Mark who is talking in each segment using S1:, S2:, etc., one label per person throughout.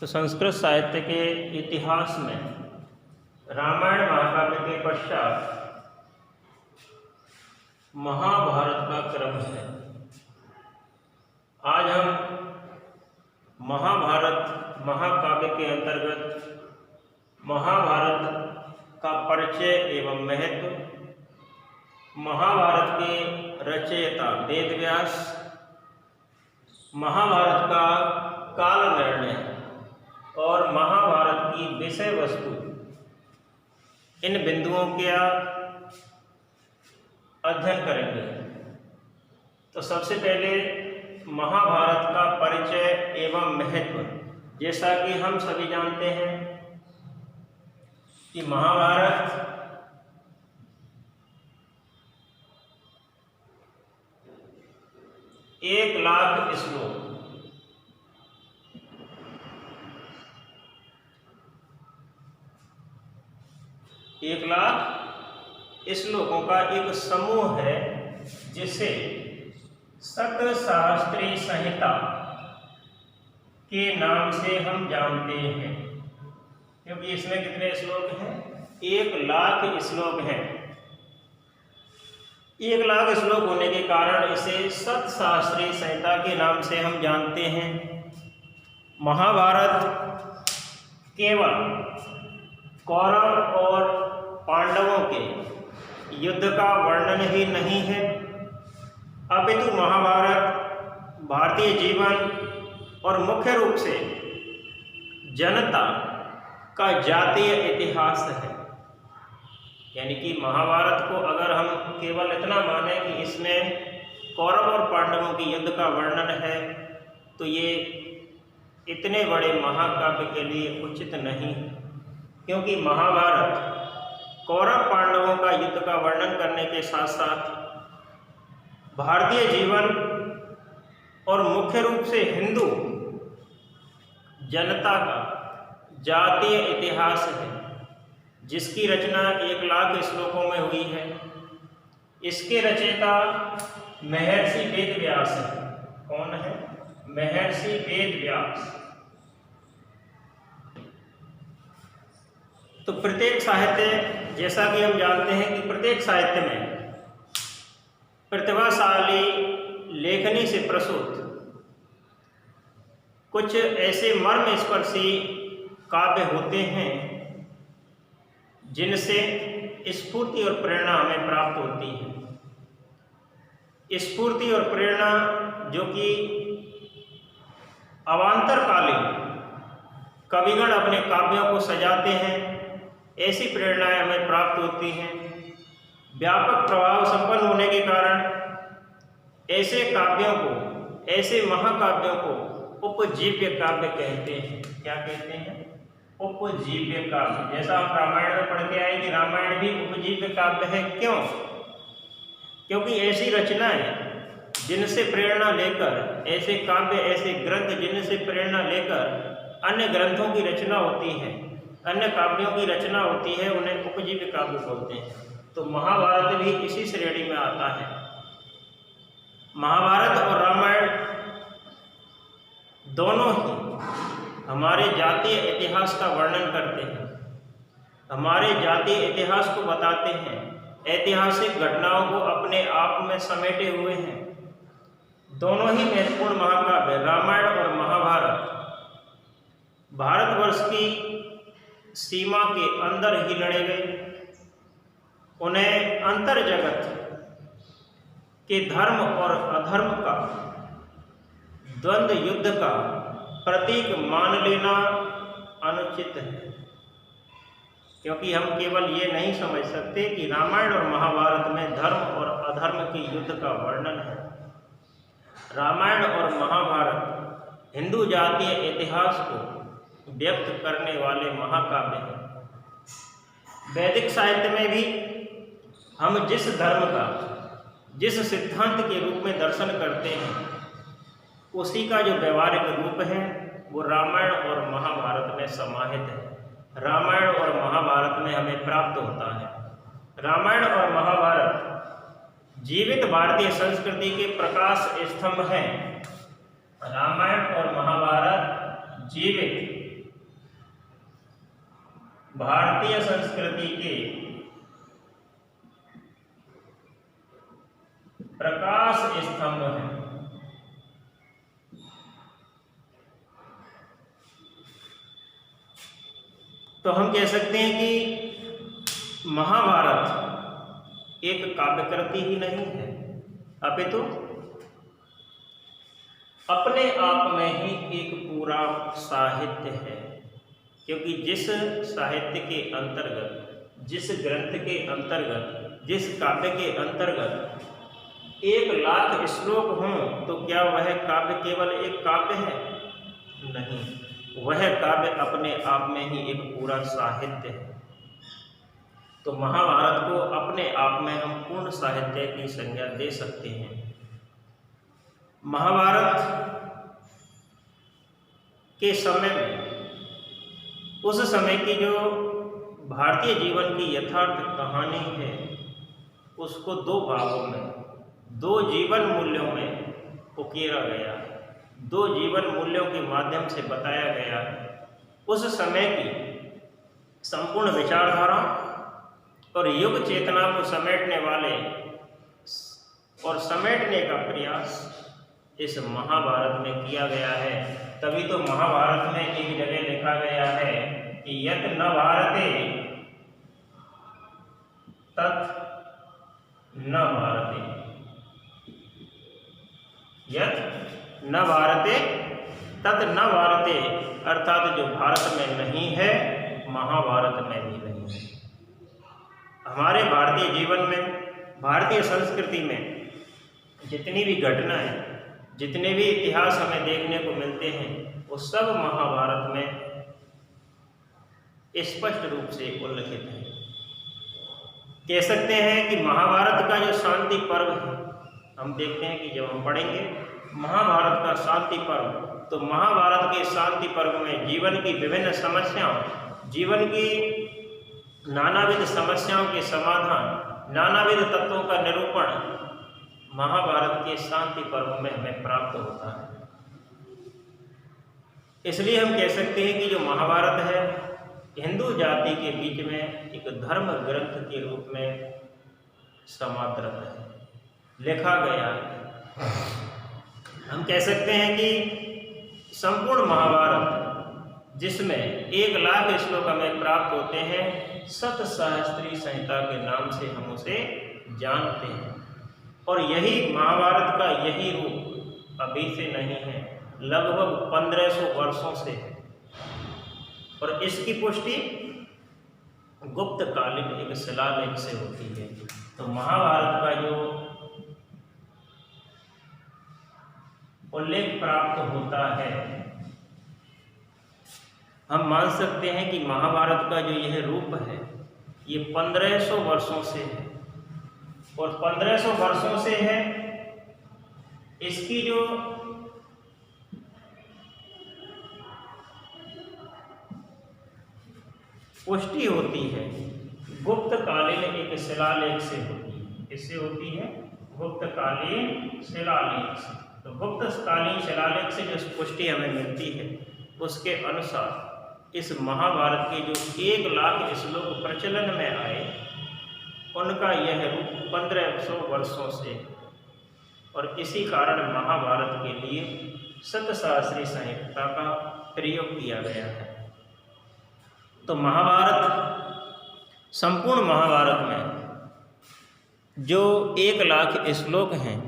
S1: तो संस्कृत साहित्य के इतिहास में रामायण महाकाव्य के पश्चात महाभारत का क्रम है। आज हम महाभारत महाकाव्य के अंतर्गत महाभारत का परिचय एवं महत्व, महाभारत के रचयिता वेदव्यास, महाभारत का काल निर्णय और महाभारत की विषय वस्तु, इन बिंदुओं का अध्ययन करेंगे। तो सबसे पहले महाभारत का परिचय एवं महत्व। जैसा कि हम सभी जानते हैं कि महाभारत एक लाख श्लोक, एक लाख श्लोकों का एक समूह है जिसे सतसहस्त्री संहिता के नाम से हम जानते हैं। क्योंकि इसमें कितने श्लोक हैं? 1 लाख श्लोक हैं। 1 लाख श्लोक होने के कारण इसे सतसहस्त्री संहिता के नाम से हम जानते हैं। महाभारत केवल कौरव और पांडवों के युद्ध का वर्णन ही नहीं है, अपितु महाभारत भारतीय जीवन और मुख्य रूप से जनता का जातीय इतिहास है। यानी कि महाभारत को अगर हम केवल इतना माने कि इसमें कौरव और पांडवों की युद्ध का वर्णन है, तो ये इतने बड़े महाकाव्य के लिए उचित नहीं, क्योंकि महाभारत कौरव पांडवों का युद्ध का वर्णन करने के साथ साथ भारतीय जीवन और मुख्य रूप से हिंदू जनता का जातीय इतिहास है, जिसकी रचना 1 लाख श्लोकों में हुई है। इसके रचयिता महर्षि वेदव्यास है। कौन है? महर्षि वेदव्यास। तो प्रत्येक साहित्य, जैसा कि हम जानते हैं कि प्रत्येक साहित्य में प्रतिभाशाली लेखनी से प्रसूत कुछ ऐसे मर्म स्पर्शी काव्य होते हैं जिनसे स्फूर्ति और प्रेरणा हमें प्राप्त होती है। स्फूर्ति और प्रेरणा जो कि अवांतरकालीन कविगण अपने काव्यों को सजाते हैं, ऐसी प्रेरणाएं हमें प्राप्त होती हैं। व्यापक प्रभाव संपन्न होने के कारण ऐसे काव्यों को, ऐसे महाकाव्यों को उपजीव्य काव्य कहते हैं। क्या कहते हैं? उपजीव्य काव्य। जैसा हम रामायण में पढ़ के आए कि रामायण भी उपजीव्य काव्य है। क्यों? क्योंकि ऐसी रचनाएं जिनसे प्रेरणा लेकर, ऐसे काव्य, ऐसे ग्रंथ जिनसे प्रेरणा लेकर अन्य ग्रंथों की रचना होती है, अन्य काव्यों की रचना होती है, उन्हें उपजीव्य काव्य बोलते हैं। तो महाभारत भी इसी श्रेणी में आता है। महाभारत और रामायण दोनों ही हमारे जातीय इतिहास का वर्णन करते हैं, हमारे जातीय इतिहास को बताते हैं, ऐतिहासिक घटनाओं को अपने आप में समेटे हुए हैं। दोनों ही महत्वपूर्ण महाकाव्य रामायण और महाभारत भारतवर्ष की सीमा के अंदर ही लड़े गए। उन्हें अंतर जगत के धर्म और अधर्म का द्वंद्व युद्ध का प्रतीक मान लेना अनुचित है, क्योंकि हम केवल ये नहीं समझ सकते कि रामायण और महाभारत में धर्म और अधर्म के युद्ध का वर्णन है। रामायण और महाभारत हिंदू जातीय इतिहास को व्यक्त करने वाले महाकाव्य हैं। वैदिक साहित्य में भी हम जिस धर्म का, जिस सिद्धांत के रूप में दर्शन करते हैं, उसी का जो व्यवहारिक रूप है वो रामायण और महाभारत में समाहित है। रामायण और महाभारत में हमें प्राप्त होता है। रामायण और महाभारत जीवित भारतीय संस्कृति के प्रकाश स्तंभ हैं। रामायण और महाभारत जीवित भारतीय संस्कृति के प्रकाश स्तंभ हैं। तो हम कह सकते हैं कि महाभारत एक काव्यकृति ही नहीं है, अपितु अपने आप में ही एक पूरा साहित्य है। क्योंकि जिस साहित्य के अंतर्गत, जिस ग्रंथ के अंतर्गत, जिस काव्य के अंतर्गत 1,00,000 श्लोक हों, तो क्या वह काव्य केवल एक काव्य है? नहीं, वह काव्य अपने आप में ही एक पूरा साहित्य है। तो महाभारत को अपने आप में हम पूर्ण साहित्य की संज्ञा दे सकते हैं। महाभारत के समय में, उस समय की जो भारतीय जीवन की यथार्थ कहानी है, उसको 2 भागों में, 2 जीवन मूल्यों में उकेरा गया है, 2 जीवन मूल्यों के माध्यम से बताया गया है। उस समय की संपूर्ण विचारधारा और युग चेतना को समेटने वाले और समेटने का प्रयास इस महाभारत में किया गया है। तभी तो महाभारत में एक जगह लिखा गया है कि यत् न भारते तत् न भारते, यत् न भारते तत् न भारते, अर्थात जो भारत में नहीं है, महाभारत में भी नहीं है। हमारे भारतीय जीवन में, भारतीय संस्कृति में जितनी भी घटनाएं, जितने भी इतिहास हमें देखने को मिलते हैं, वो सब महाभारत में स्पष्ट रूप से उल्लिखित है। कह सकते हैं कि महाभारत का जो शांति पर्व है, हम देखते हैं कि जब हम पढ़ेंगे महाभारत का शांति पर्व, तो महाभारत के शांति पर्व में जीवन की विभिन्न समस्याओं, जीवन की नानाविध समस्याओं के समाधान, नानाविध तत्वों का निरूपण महाभारत के शांति पर्व में हमें प्राप्त होता है। इसलिए हम कह सकते हैं कि जो महाभारत है, हिंदू जाति के बीच में एक धर्म ग्रंथ के रूप में समादृत है, लिखा गया है। हम कह सकते हैं कि संपूर्ण महाभारत, जिसमें 1,00,000 श्लोक हमें प्राप्त होते हैं, सतसहस्त्री संहिता के नाम से हम उसे जानते हैं। और यही महाभारत का यही रूप अभी से नहीं है, लगभग 1500 वर्षों से है। और इसकी पुष्टि गुप्त कालीन एक शिलालेख से होती है। तो महाभारत का जो उल्लेख प्राप्त होता है, हम मान सकते हैं कि महाभारत का जो यह रूप है, ये 1500 वर्षों से है। और 1500 वर्षों से है, इसकी जो पुष्टि होती है गुप्त कालीन एक शिलालेख से होती है। किससे होती है? गुप्त कालीन शिलालेख से। तो गुप्त कालीन शिलालेख से जो पुष्टि हमें मिलती है, उसके अनुसार इस महाभारत के जो 1,00,000 श्लोक प्रचलन में आए, उनका यह रूप 1500 वर्षों से, और इसी कारण महाभारत के लिए सतसहस्री संहिता का प्रयोग किया गया है। तो महाभारत, संपूर्ण महाभारत में जो 1,00,000 श्लोक हैं,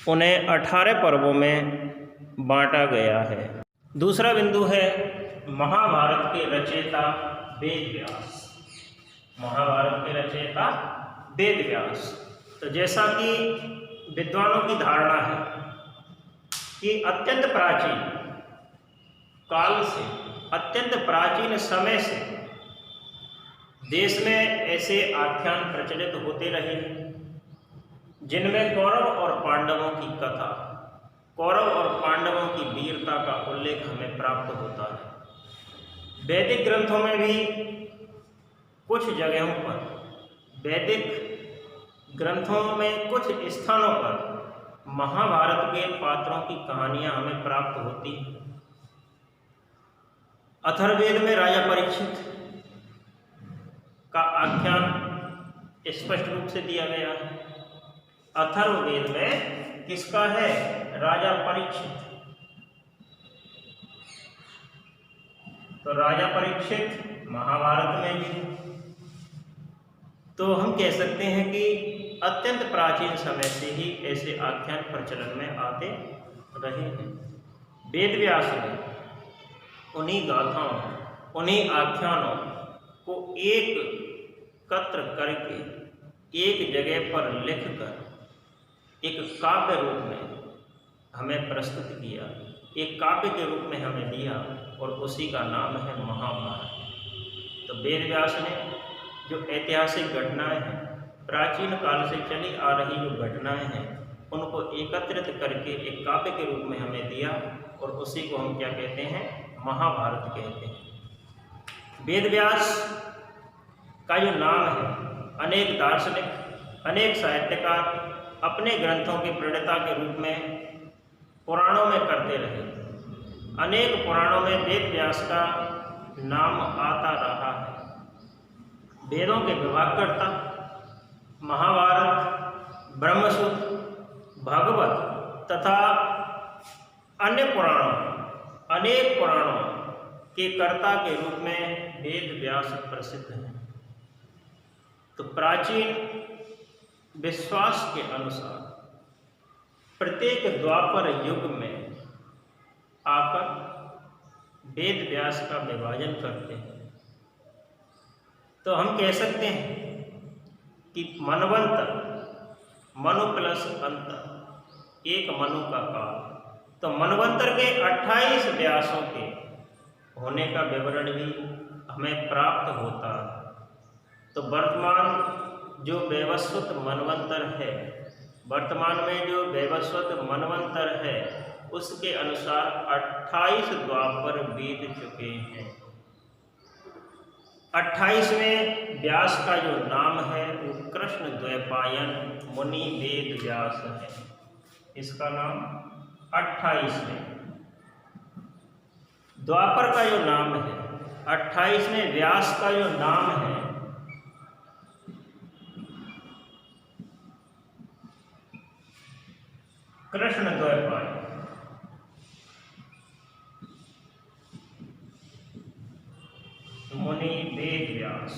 S1: उन्हें 18 पर्वों में बांटा गया है। दूसरा बिंदु है महाभारत के रचयिता वेद व्यास। महाभारत के रचयिता वेद व्यास। तो जैसा कि विद्वानों की धारणा है कि अत्यंत प्राचीन काल से, अत्यंत प्राचीन समय से देश में ऐसे आख्यान प्रचलित होते रहे हैं, जिनमें कौरव और पांडवों की कथा, कौरव और पांडवों की वीरता का उल्लेख हमें प्राप्त होता है। वैदिक ग्रंथों में भी कुछ जगहों पर, वैदिक ग्रंथों में कुछ स्थानों पर महाभारत के पात्रों की कहानियां हमें प्राप्त होती हैं। अथर्ववेद में राजा परीक्षित, का आख्यान स्पष्ट रूप से दिया गया है। अथर्ववेद में किसका है? राजा परीक्षित। तो राजा परीक्षित महाभारत में भी। तो हम कह सकते हैं कि अत्यंत प्राचीन समय से ही ऐसे आख्यान प्रचलन में आते रहे हैं। वेद व्यास ने उन्हीं गाथाओं, उन्हीं आख्यानों को एकत्र करके एक जगह पर लिखकर एक काव्य रूप में हमें प्रस्तुत किया, एक काव्य के रूप में हमें दिया, और उसी का नाम है महाभारत। तो वेद व्यास ने जो ऐतिहासिक घटनाएं हैं, प्राचीन काल से चली आ रही जो घटनाएं हैं, उनको एकत्रित करके एक काव्य के रूप में हमें दिया, और उसी को हम क्या कहते हैं? महाभारत कहते हैं। वेद व्यास का जो नाम है, अनेक दार्शनिक, अनेक साहित्यकार अपने ग्रंथों के प्रणेता के रूप में पुराणों में करते रहे। अनेक पुराणों में वेद व्यास का नाम आता रहा है। वेदों के विभागकर्ता, महाभारत, ब्रह्मसूत्र, भागवत तथा अन्य पुराणों, अनेक पुराणों के कर्ता के रूप में वेद व्यास प्रसिद्ध हैं। तो प्राचीन विश्वास के अनुसार प्रत्येक द्वापर युग में आकर वेद व्यास का विभाजन करते हैं। तो हम कह सकते हैं कि मनवंतर, मनु प्लस अंतर, एक मनु का काल। तो मनवंतर के 28 व्यासों के होने का विवरण भी हमें प्राप्त होता है। तो वर्तमान जो वैवस्वत मनवंतर है, वर्तमान में जो वैवस्वत मनवंतर है, उसके अनुसार 28 द्वापर बीत चुके हैं। 28वें व्यास का जो नाम है वो कृष्ण द्वैपायन मुनि वेद व्यास है। इसका नाम 28वें। द्वापर का जो नाम है, 28वें व्यास का जो नाम है, कृष्ण द्वैपायन। मुनि वेद व्यास।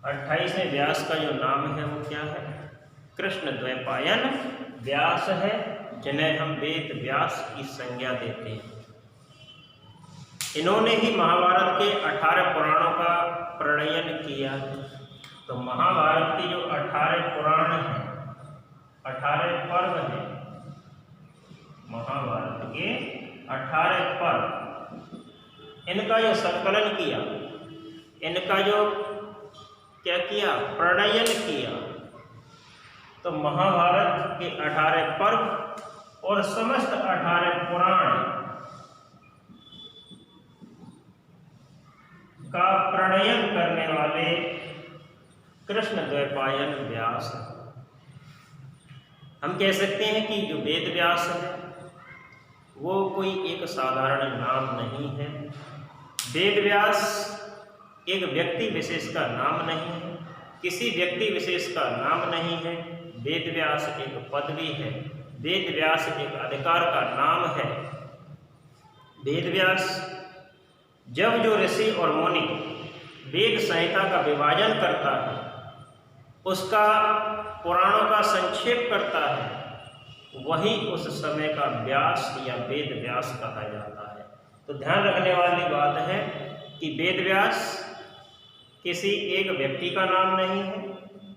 S1: 28वें व्यास का जो नाम है वो क्या है? कृष्ण द्वैपायन व्यास है, जिन्हें हम वेद व्यास की संज्ञा देते हैं। इन्होंने ही महाभारत के 18 पुराणों का प्रणयन किया। तो महाभारत की जो 18 पुराण हैं, 18 पर्व हैं, महाभारत के 18 पर्व, इनका जो संकलन किया, इनका जो क्या किया? प्रणयन किया। तो महाभारत के 18 पर्व और समस्त 18 पुराण का प्रणयन करने वाले कृष्ण द्वैपायन व्यास। हम कह सकते हैं कि जो वेद व्यास है वो कोई एक साधारण नाम नहीं है। वेद व्यास एक व्यक्ति विशेष का नाम नहीं है, किसी व्यक्ति विशेष का नाम नहीं है। वेद व्यास एक पदवी है, वेद व्यास एक अधिकार का नाम है। वेद व्यास जब जो ऋषि और मुनि वेद संहिता का विभाजन करता है, उसका पुराणों का संक्षेप करता है, वही उस समय का व्यास या वेद व्यास कहा जाता है। तो ध्यान रखने वाली बात है कि वेद व्यास किसी एक व्यक्ति का नाम नहीं है।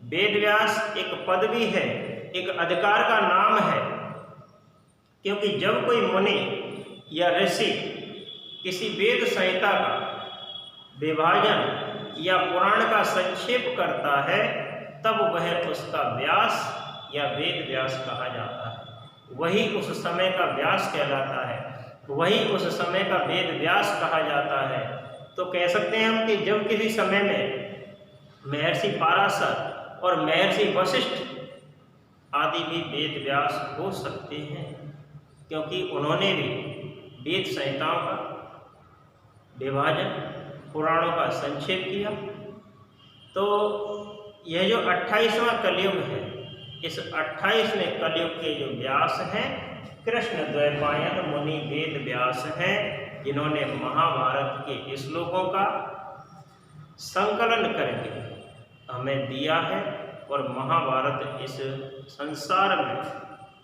S1: वेद व्यास एक पदवी है, एक अधिकार का नाम है। क्योंकि जब कोई मुनि या ऋषि किसी वेद संहिता का विभाजन या पुराण का संक्षेप करता है, तब वह उसका व्यास या वेद व्यास कहा जाता है। वही उस समय का व्यास कहलाता है, वही उस समय का वेद व्यास कहा जाता है। तो कह सकते हैं हम कि जब किसी समय में महर्षि पाराशर और महर्षि वशिष्ठ आदि भी वेद व्यास हो सकते हैं, क्योंकि उन्होंने भी वेद संहिताओं का विभाजन, पुराणों का संक्षेप किया तो यह जो 28वां कलयुग है, इस 28वें कलयुग के जो व्यास हैं कृष्ण द्वैपायन मुनि वेद व्यास हैं, जिन्होंने महाभारत के श्लोकों का संकलन करके हमें दिया है। और महाभारत इस संसार में,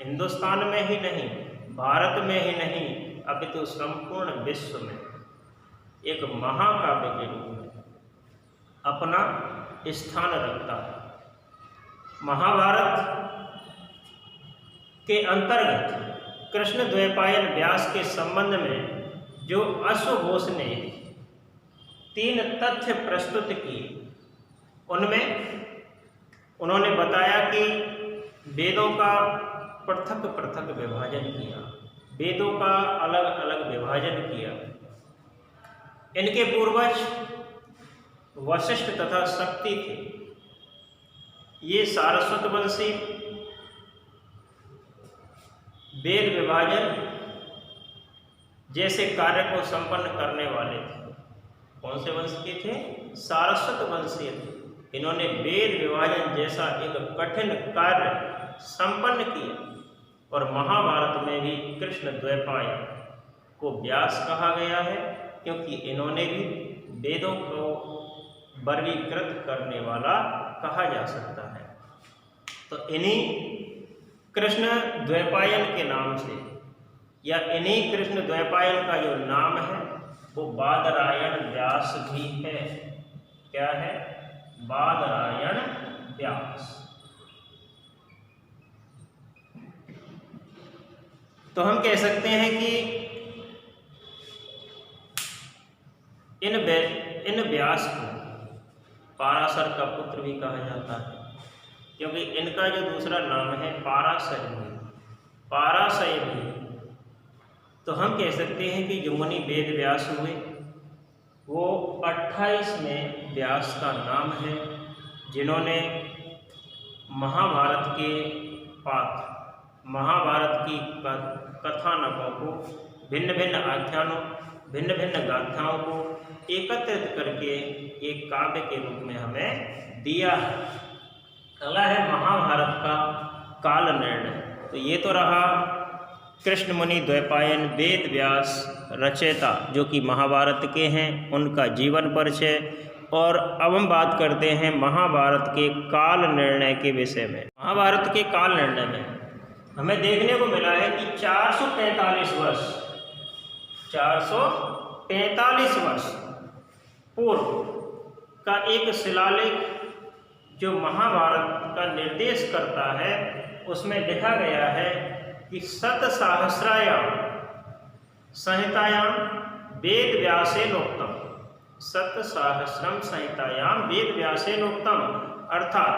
S1: हिंदुस्तान में ही नहीं, भारत में ही नहीं, अपितु संपूर्ण विश्व में एक महाकाव्य के रूप में अपना स्थान रखता है। महाभारत के अंतर्गत कृष्ण द्वैपायन व्यास के संबंध में जो अश्वघोष ने 3 तथ्य प्रस्तुत किए, उनमें उन्होंने बताया कि वेदों का पृथक पृथक विभाजन किया, वेदों का अलग अलग विभाजन किया। इनके पूर्वज वशिष्ठ तथा शक्ति थे। ये सारस्वत वंशी वेद विभाजन जैसे कार्य को संपन्न करने वाले थे। कौन से वंश के थे? सारस्वत वंशीय थे। इन्होंने वेद विभाजन जैसा एक कठिन कार्य संपन्न किया। और महाभारत में भी कृष्ण द्वैपायन को व्यास कहा गया है, क्योंकि इन्होंने भी वेदों को वर्गीकृत करने वाला कहा जा सकता है। तो इन्हीं कृष्ण द्वैपायन के नाम से, या इन्हीं कृष्ण द्वैपायन का जो नाम है वो बादरायण व्यास भी है। क्या है? बादरायण व्यास। तो हम कह सकते हैं कि इन व्यास को पाराशर का पुत्र भी कहा जाता है, क्योंकि इनका जो दूसरा नाम है पाराशय भी। तो हम कह सकते हैं कि जो मुनि वेद व्यास हुए वो 28वें व्यास का नाम है, जिन्होंने महाभारत के पात्र, महाभारत की कथानकों को, भिन्न भिन्न आख्यानों, भिन्न भिन्न गाथाओं को एकत्रित करके एक काव्य के रूप में हमें दिया है। अगला है महाभारत का काल निर्णय। तो ये तो रहा कृष्ण मुनि द्वैपायन वेद व्यास रचयिता जो कि महाभारत के हैं, उनका जीवन परिचय। और अब हम बात करते हैं महाभारत के काल निर्णय के विषय में। महाभारत के काल निर्णय में हमें देखने को मिला है कि 445 वर्ष पूर्व का एक शिलालेख जो महाभारत का निर्देश करता है, उसमें लिखा गया है कि शतसहस्रायाम संहितायाम वेद व्यासेनोक्तम, शतसहस्रम संहितायाम वेद व्यासेनोक्तम, अर्थात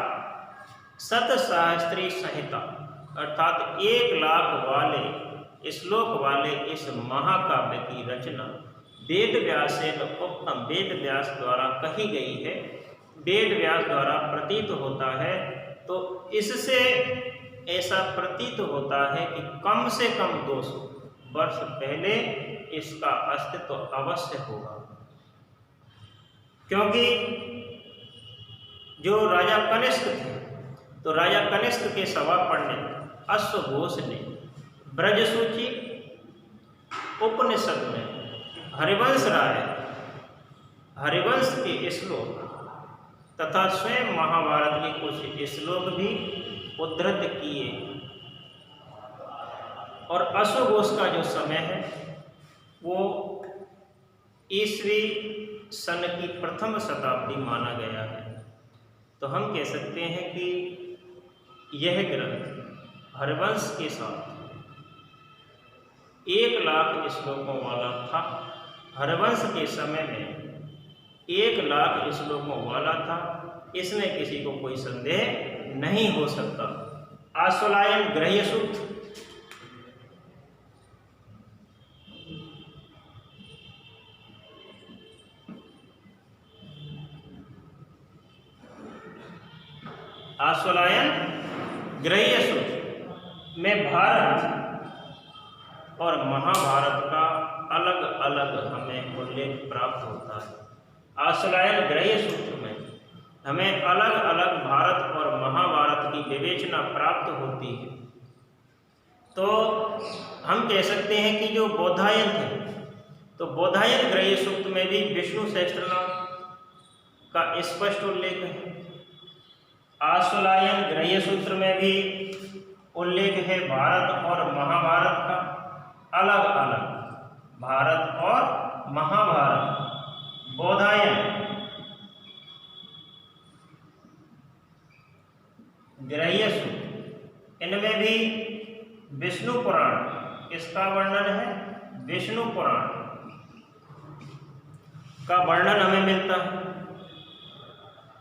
S1: शतसहस्त्री संहिता अर्थात 1,00,000 वाले श्लोक वाले इस महाकाव्य की रचना वेद व्यासेन उक्तम, वेद व्यास द्वारा कही गई है, वेद व्यास द्वारा प्रतीत होता है। तो इससे ऐसा प्रतीत होता है कि कम से कम 200 वर्ष पहले इसका अस्तित्व अवश्य होगा, क्योंकि जो राजा कनिष्क थे, तो राजा कनिष्क के सभा पंडित अश्वघोष ने ब्रजसूची उपनिषद में हरिवंश राय हरिवंश के श्लोक तथा स्वयं महाभारत के कुछ श्लोक भी उद्धृत किए। और अश्वघोष का जो समय है वो ईस्वी सन की प्रथम शताब्दी माना गया है। तो हम कह सकते हैं कि यह ग्रंथ हरिवंश के साथ 1,00,000 श्लोकों वाला था। हरिवंश के समय में 1,00,000 श्लोकों वाला था, इसमें किसी को कोई संदेह नहीं हो सकता। आश्वलायन ग्रह्य सूत्र ग्रह्य सूत्र में भारत और महाभारत का अलग अलग हमें उल्लेख प्राप्त होता है। आश्वलायन ग्रह्य सूत्र में हमें अलग अलग भारत और महाभारत की विवेचना प्राप्त होती है। तो हम कह सकते हैं कि जो बोधायन है, तो बोधायन ग्रह्य सूक्त में भी विष्णु सहस्त्रनाम का स्पष्ट उल्लेख है। आश्वलायन ग्रह्य सूत्र में भी उल्लेख है भारत और महाभारत का, अलग अलग भारत और महाभारत। बोधायन ग्रह्य सूत्र, इनमें भी विष्णु पुराण, इसका वर्णन है, विष्णु पुराण का वर्णन हमें मिलता है।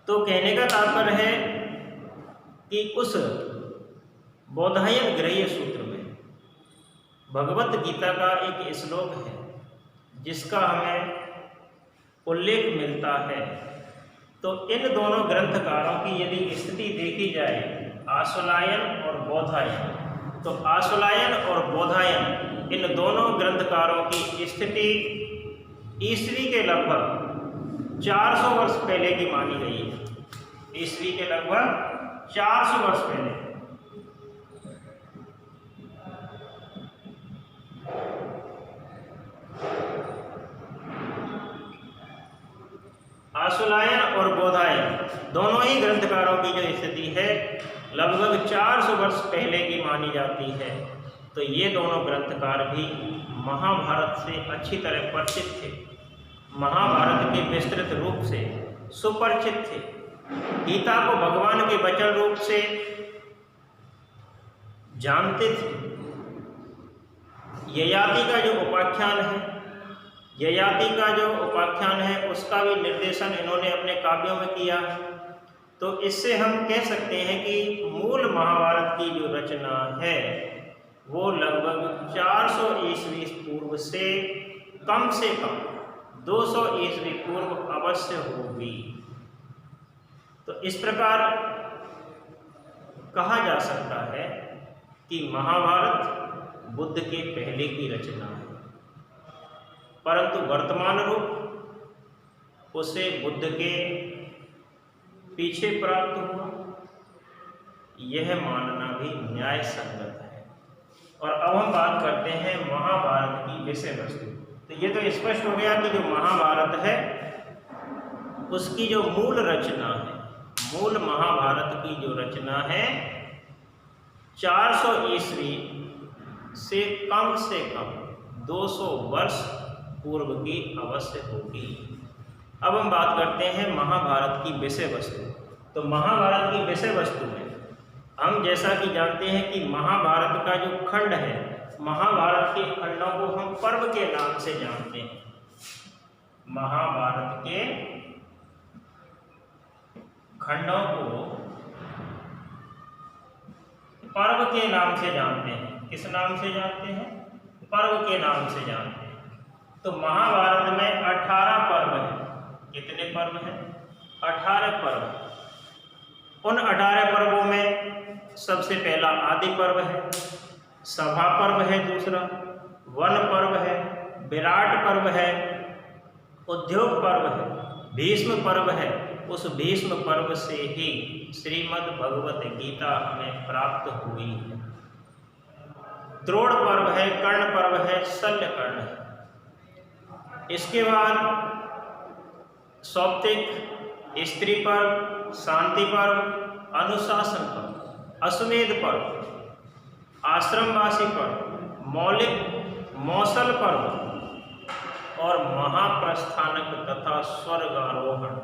S1: तो कहने का तात्पर्य है कि उस बोधायन ग्रह्य सूत्र में भगवत गीता का एक श्लोक है जिसका हमें उल्लेख मिलता है। तो इन दोनों ग्रंथकारों की यदि स्थिति देखी जाए, आश्वलायन और बोधायन, तो आश्वलायन और बोधायन इन दोनों ग्रंथकारों की स्थिति ईस्वी के लगभग 400 वर्ष पहले की मानी गई है। ईस्वी के लगभग 400 वर्ष पहले। आश्वलायन और बोधायन दोनों ही ग्रंथकारों की जो स्थिति है लगभग 400 वर्ष पहले की मानी जाती है। तो ये दोनों ग्रंथकार भी महाभारत से अच्छी तरह परिचित थे, महाभारत के विस्तृत रूप से सुपरिचित थे, गीता को भगवान के वचन रूप से जानते थे। ययाति का जो उपाख्यान है, ययाति का जो उपाख्यान है उसका भी निर्देशन इन्होंने अपने काव्यों में किया है। तो इससे हम कह सकते हैं कि मूल महाभारत की जो रचना है वो लगभग 400 ईस्वी पूर्व से कम 200 ईस्वी पूर्व अवश्य होगी। तो इस प्रकार कहा जा सकता है कि महाभारत बुद्ध के पहले की रचना है, परंतु वर्तमान रूप उसे बुद्ध के पीछे प्राप्त हुआ, यह मानना भी न्याय संगत है। और अब हम बात करते हैं महाभारत की विषय वस्तु। तो ये तो स्पष्ट हो गया कि जो महाभारत है उसकी जो मूल रचना है, मूल महाभारत की जो रचना है 400 ईस्वी से कम 200 वर्ष पूर्व की अवश्य होगी। अब हम बात करते हैं महाभारत की विषय वस्तु। तो महाभारत की विषय वस्तु में हम जैसा कि जानते हैं कि महाभारत का जो खंड है, महाभारत के खंडों को हम पर्व के नाम से जानते हैं। महाभारत के खंडों को पर्व के नाम से जानते हैं। किस नाम से जानते हैं? पर्व के नाम से जानते हैं। तो महाभारत में 18 पर्व हैं। कितने पर्व हैं? 18 पर्व। उन 18 पर्वों में सबसे पहला आदि पर्व है, सभा पर्व है, दूसरा वन पर्व है, विराट पर्व है, उद्योग पर्व है, भीष्म पर्व है। उस भीष्म पर्व से ही श्रीमद् भगवत गीता हमें प्राप्त हुई है। द्रोण पर्व है, कर्ण पर्व है, शल्य कर्ण है। इसके बाद सौप्तिक, स्त्री पर्व, शांति पर्व, अनुशासन पर्व, अश्वमेध पर्व, आश्रमवासी पर्व, मौलिक मौसल पर्व और महाप्रस्थानक तथा स्वर्गारोहण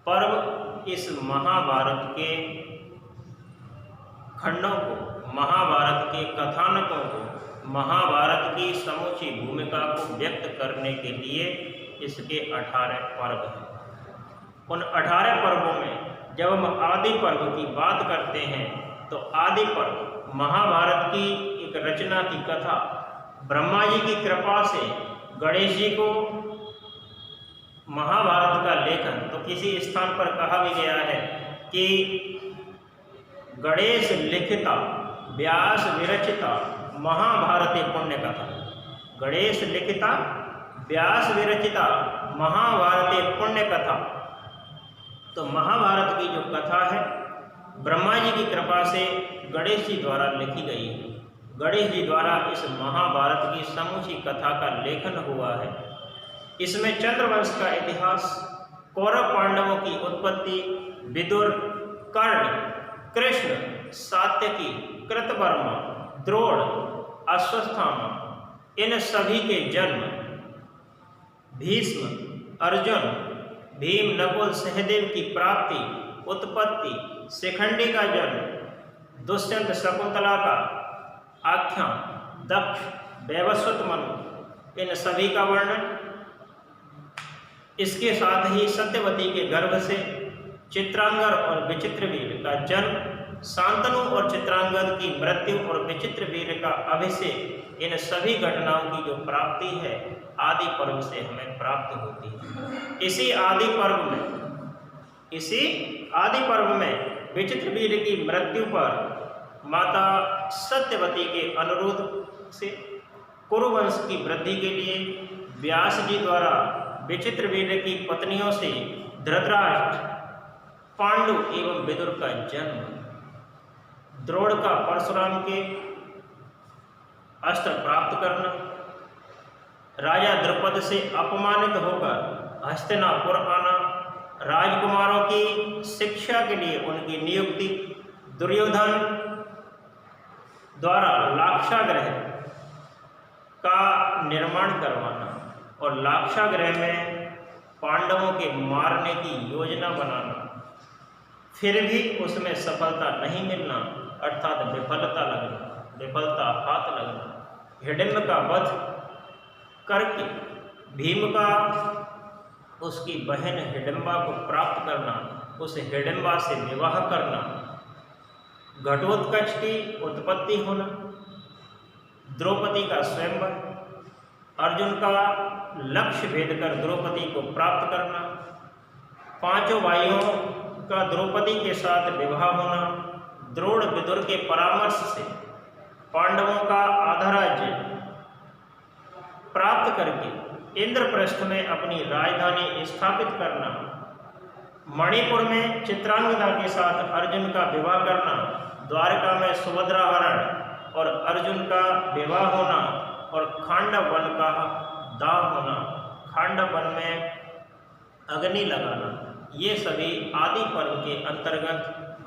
S1: पर्व इस महाभारत के खंडों को, महाभारत के कथानकों को, महाभारत की समूची भूमिका को व्यक्त करने के लिए इसके 18 पर्व हैं। उन 18 पर्वों में जब हम आदि पर्व की बात करते हैं तो आदि पर्व महाभारत की एक रचना की कथा, ब्रह्मा जी की कृपा से गणेश जी को महाभारत का लेखन, तो किसी स्थान पर कहा भी गया है कि गणेश लिखिता व्यास विरचिता महाभारती पुण्य कथा। गणेश लिखिता व्यास विरचिता महाभारती पुण्य कथा तो महाभारत की जो कथा है ब्रह्मा जी की कृपा से गणेश जी द्वारा लिखी गई है। गणेश जी द्वारा इस महाभारत की समूची कथा का लेखन हुआ है। इसमें चंद्रवंश का इतिहास, कौरव पांडवों की उत्पत्ति, विदुर, कर्ण, कृष्ण, सात्यकी, कृतवर्मा, द्रोण, अश्वत्थामा, इन सभी के जन्म, भीष्म, अर्जुन, भीम, नकुल, सहदेव की प्राप्ति, उत्पत्ति, शिखंडी का जन्म, दुष्यंत, शकुंतला का आख्यान, दक्ष, वैवस्वत मनु, इन सभी का वर्णन, इसके साथ ही सत्यवती के गर्भ से चित्रांगद और विचित्रवीर का जन्म, शांतनु और चित्रांगद की मृत्यु और विचित्रवीर का अभिषेक, इन सभी घटनाओं की जो प्राप्ति है आदि पर्व से हमें प्राप्त होती है। इसी आदि पर्व में विचित्रवीर की मृत्यु पर माता सत्यवती के अनुरोध से कुरुवंश की वृद्धि के लिए व्यास जी द्वारा विचित्रवीर की पत्नियों से धृतराष्ट्र, पांडु एवं विदुर का जन्म, द्रोण का परशुराम के अस्त्र प्राप्त करना, राजा द्रुपद से अपमानित होकर हस्तिनापुर आना, राजकुमारों की शिक्षा के लिए उनकी नियुक्ति, दुर्योधन द्वारा लाक्षागृह का निर्माण करवाना और लाक्षागृह में पांडवों के मारने की योजना बनाना, फिर भी उसमें सफलता नहीं मिलना अर्थात विफलता हाथ लगना, हिडिंब का वध करके भीम का उसकी बहन हिडिंबा को प्राप्त करना, उस हिडिंबा से विवाह करना, घटोत्कच की उत्पत्ति होना, द्रौपदी का स्वयंवर, अर्जुन का लक्ष्य भेद कर द्रौपदी को प्राप्त करना, पांचों भाइयों का द्रौपदी के साथ विवाह होना, द्रोण विदुर के परामर्श से पांडवों का आधा राज्य प्राप्त करके इंद्रप्रस्थ में अपनी राजधानी स्थापित करना, मणिपुर में चित्रांगदा के साथ अर्जुन का विवाह करना, द्वारका में सुभद्रा हरण और अर्जुन का विवाह होना और खांडव वन का दाह होना, खांडव वन में अग्नि लगाना, ये सभी आदि पर्व के अंतर्गत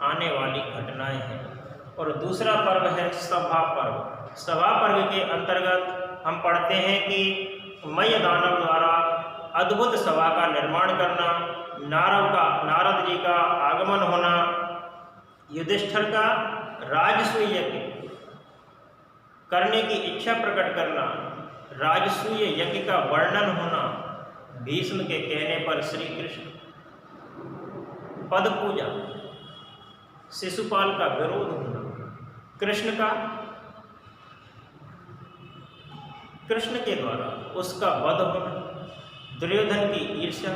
S1: आने वाली घटनाएं हैं। और दूसरा पर्व है सभा पर्व। सभा पर्व के अंतर्गत हम पढ़ते हैं कि मय दानव द्वारा अद्भुत सभा का निर्माण करना, नारद जी का आगमन होना, युधिष्ठिर का राजसूय यज्ञ करने की इच्छा प्रकट करना, राजसूय यज्ञ का वर्णन होना, भीष्म के कहने पर श्री कृष्ण पद पूजा, शिशुपाल का विरोध होना, कृष्ण के द्वारा उसका वध होना, दुर्योधन की ईर्ष्या,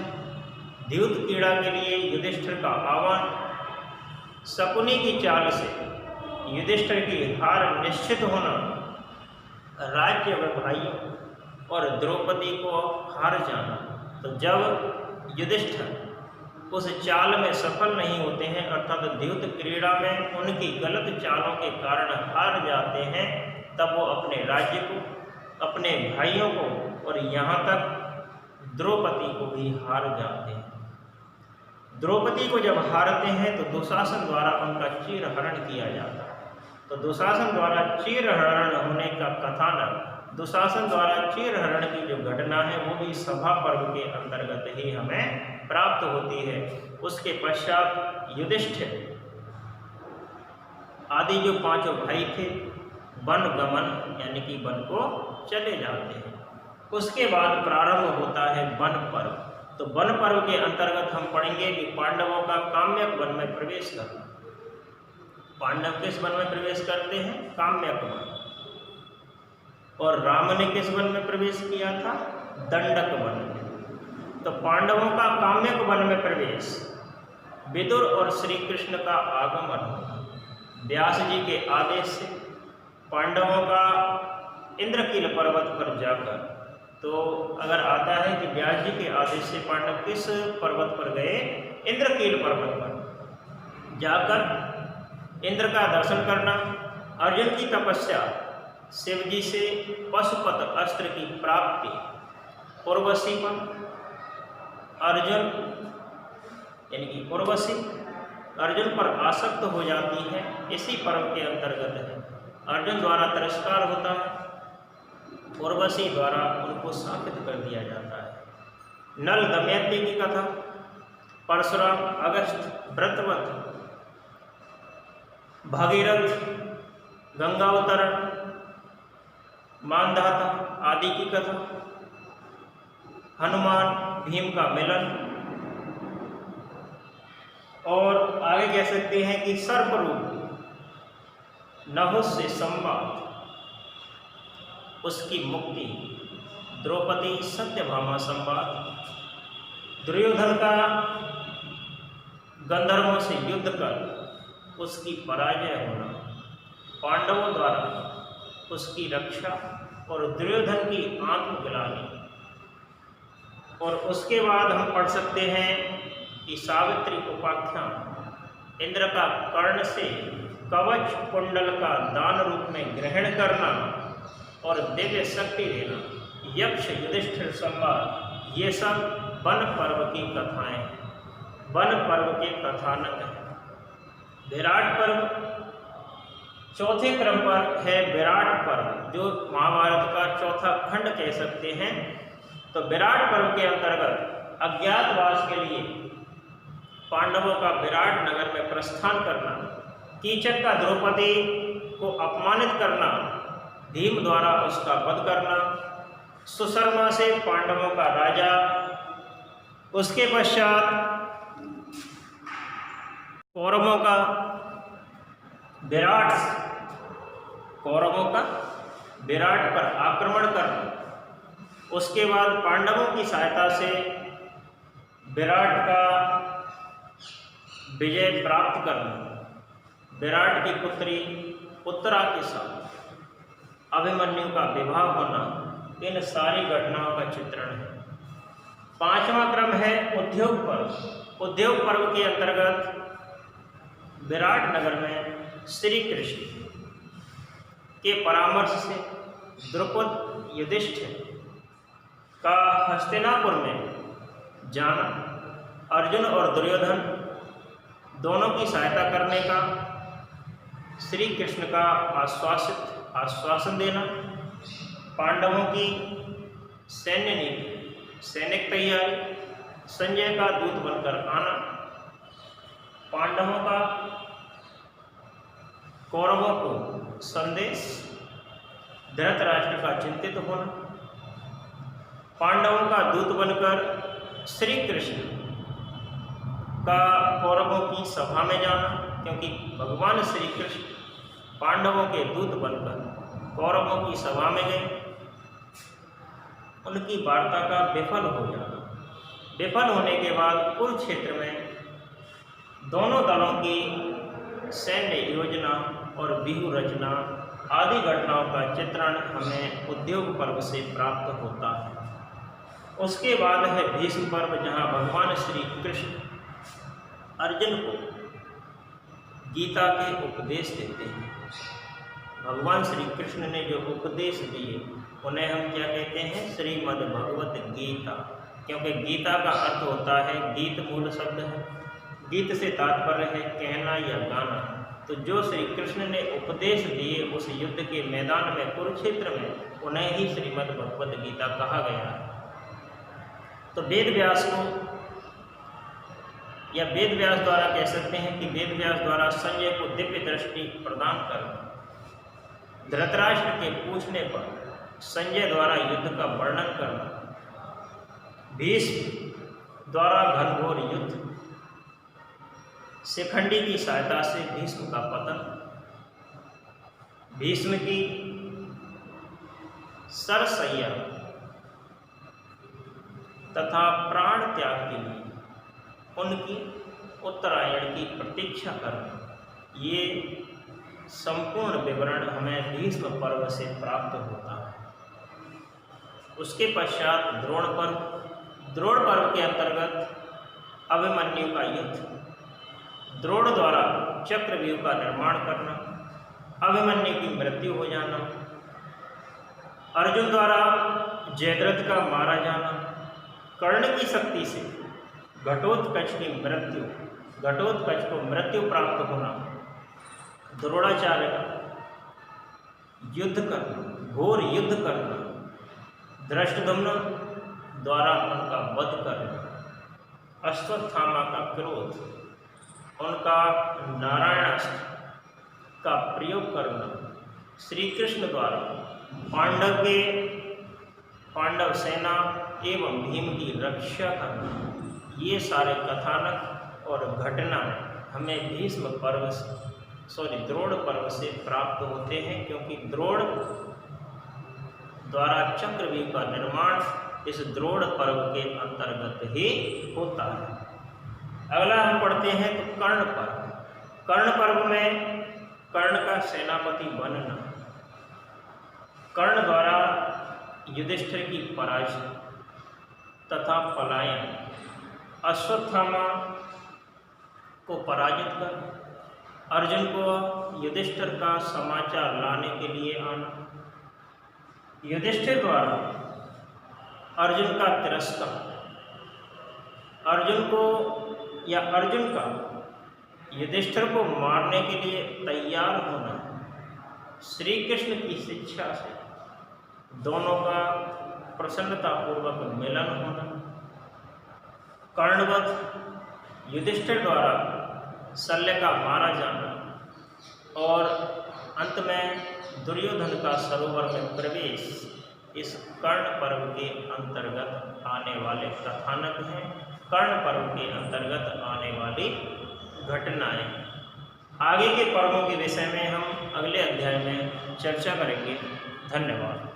S1: द्यूत क्रीड़ा के लिए युधिष्ठिर का आह्वान, शकुनी की चाल से युधिष्ठिर की हार निश्चित होना, राज्य भाइयों और द्रौपदी को हार जाना। तो जब युधिष्ठिर उस चाल में सफल नहीं होते हैं अर्थात द्यूत क्रीड़ा में उनकी गलत चालों के कारण हार जाते हैं, तब वो अपने राज्य को, अपने भाइयों को और यहाँ तक द्रौपदी को भी हार जाते हैं। द्रौपदी को जब हारते हैं तो दुशासन द्वारा उनका चीरहरण किया जाता है। तो दुशासन द्वारा चीरहरण होने का कथानक, दुशासन द्वारा चीरहरण की जो घटना है वो भी सभा पर्व के अंतर्गत ही हमें प्राप्त होती है। उसके पश्चात युधिष्ठिर आदि जो पांचों भाई थे वन गमन यानी कि वन को चले जाते हैं। उसके बाद प्रारंभ होता है वन पर्व। तो वन पर्व के अंतर्गत हम पढ़ेंगे कि पांडवों का काम्यक वन में प्रवेश करना। पांडव किस वन में प्रवेश करते हैं? काम्यक वन। और राम ने किस वन में प्रवेश किया था? दंडक वन में। तो पांडवों का काम्यक वन में प्रवेश, विदुर और श्री कृष्ण का आगमन, व्यास जी के आदेश से पांडवों का इंद्रकील पर्वत पर जाकर, तो अगर आता है कि व्यास जी के आदेश से पांडव किस पर्वत पर गए? इंद्रकील पर्वत पर जाकर इंद्र का दर्शन करना, अर्जुन की तपस्या, शिव जी से पशुपत अस्त्र की प्राप्ति, उर्वशी पर अर्जुन यानी कि उर्वशी अर्जुन पर आसक्त हो जाती है, इसी पर्व के अंतर्गत है। अर्जुन द्वारा तिरस्कार होता है, उर्वशी द्वारा उनको शापित कर दिया जाता है। नल दमयंती की कथा, परशुराम, अगस्त, व्रतवत, भगीरथ, गंगावतरण, मानधाता आदि की कथा, हनुमान भीम का मिलन, और आगे कह सकते हैं कि सर्परूप नहुस से संवाद, उसकी मुक्ति, द्रौपदी सत्यभामा संवाद, दुर्योधन का गंधर्वों से युद्ध कर उसकी पराजय होना, पांडवों द्वारा उसकी रक्षा और दुर्योधन की आत्मग्लानि। और उसके बाद हम पढ़ सकते हैं कि सावित्री उपाख्यान, इंद्र का कर्ण से कवच कुंडल का दान रूप में ग्रहण करना और दिव्य शक्ति देना, यक्ष युधिष्ठिर संवाद, ये सब वन पर्व की कथाएं, वन पर्व के कथानक हैं। विराट पर्व चौथे क्रम पर है। विराट पर्व जो महाभारत का चौथा खंड कह सकते हैं। तो विराट पर्व के अंतर्गत अज्ञातवास के लिए पांडवों का विराट नगर में प्रस्थान करना, कीचक का द्रौपदी को अपमानित करना, भीम द्वारा उसका वध करना, सुशर्मा से पांडवों का राजा, उसके पश्चात कौरवों का विराट पर आक्रमण करना, उसके बाद पांडवों की सहायता से विराट का विजय प्राप्त करना, विराट की पुत्री उत्तरा के साथ अभिमन्यु का विवाह होना, इन सारी घटनाओं का चित्रण है। पांचवा क्रम है उद्योग पर्व। उद्योग पर्व के अंतर्गत विराट नगर में श्री कृष्ण के परामर्श से द्रुपद युधिष्ठिर का हस्तिनापुर में जाना, अर्जुन और दुर्योधन दोनों की सहायता करने का, श्री कृष्ण का आश्वासन देना, पांडवों की सैन्य नीति, सैनिक तैयारी, संजय का दूत बनकर आना, पांडवों का कौरवों को संदेश, धृतराष्ट्र का चिंतित होना, पांडवों का दूत बनकर श्री कृष्ण का कौरवों की सभा में जाना, क्योंकि भगवान श्री कृष्ण पांडवों के दूत बनकर कौरवों की सभा में गए, उनकी वार्ता का विफल हो जाना। विफल होने के बाद कुरुक्षेत्र में दोनों दलों की सैन्य योजना और व्यूह रचना आदि घटनाओं का चित्रण हमें उद्योग पर्व से प्राप्त होता है। उसके बाद है भीष्म पर्व, जहाँ भगवान श्री कृष्ण अर्जुन को गीता के उपदेश देते हैं। भगवान श्री कृष्ण ने जो उपदेश दिए उन्हें हम क्या कहते हैं? श्रीमद् भगवत गीता, क्योंकि गीता का अर्थ होता है, गीत मूल शब्द है, गीत से तात्पर्य है कहना या गाना। तो जो श्री कृष्ण ने उपदेश दिए उस युद्ध के मैदान में कुरुक्षेत्र में, उन्हें ही श्रीमद् भगवत गीता कहा गया है। तो वेद व्यास को या वेद व्यास द्वारा कह सकते हैं कि वेद व्यास द्वारा संजय को दिव्य दृष्टि प्रदान कर धृतराष्ट्र के पूछने पर संजय द्वारा युद्ध का वर्णन करना, भीष्म द्वारा घनघोर युद्ध, शिखंडी की सहायता से भीष्म का पतन, भीष्म की सरसैया तथा प्राण त्याग के लिए उनकी उत्तरायण की प्रतीक्षा करना, ये संपूर्ण विवरण हमें भीष्म पर्व से प्राप्त होता है। उसके पश्चात द्रोण पर्व। द्रोण पर्व के अंतर्गत अभिमन्यु का युद्ध, द्रोण द्वारा चक्रव्यूह का निर्माण करना, अभिमन्यु की मृत्यु हो जाना, अर्जुन द्वारा जयद्रथ का मारा जाना, कर्ण की शक्ति से घटोत्कच की मृत्यु, घटोत्कच को मृत्यु प्राप्त होना, द्रोणाचार्य का युद्ध करना, घोर युद्ध करना, धृष्टद्युम्न द्वारा उनका वध करना, अश्वत्थामा का क्रोध, उनका नारायणास्त्र का प्रयोग करना, श्री कृष्ण द्वारा पांडव सेना एवं भीम की रक्षा करना, ये सारे कथानक और घटनाएं हमें द्रोण पर्व से प्राप्त होते हैं, क्योंकि द्रोण द्वारा चक्रव्यूह का निर्माण इस द्रोण पर्व के अंतर्गत ही होता है। अगला हम पढ़ते हैं तो कर्ण पर्व। कर्ण पर्व में कर्ण का सेनापति बनना, कर्ण द्वारा युधिष्ठिर की पराजय तथा पलायन, अश्वत्थामा को पराजित कर अर्जुन को युधिष्ठिर का समाचार लाने के लिए आना, युधिष्ठिर द्वारा अर्जुन का तिरस्कार, अर्जुन का युधिष्ठिर को मारने के लिए तैयार होना, श्री कृष्ण की शिक्षा से दोनों का प्रसन्नतापूर्वक मिलन होना, कर्णवध, युधिष्ठिर द्वारा शल्य का मारा जाना और अंत में दुर्योधन का सरोवर में प्रवेश, इस कर्ण पर्व के अंतर्गत आने वाले कथानक हैं, कर्ण पर्व के अंतर्गत आने वाली घटनाएं। आगे के पर्वों के विषय में हम अगले अध्याय में चर्चा करेंगे। धन्यवाद।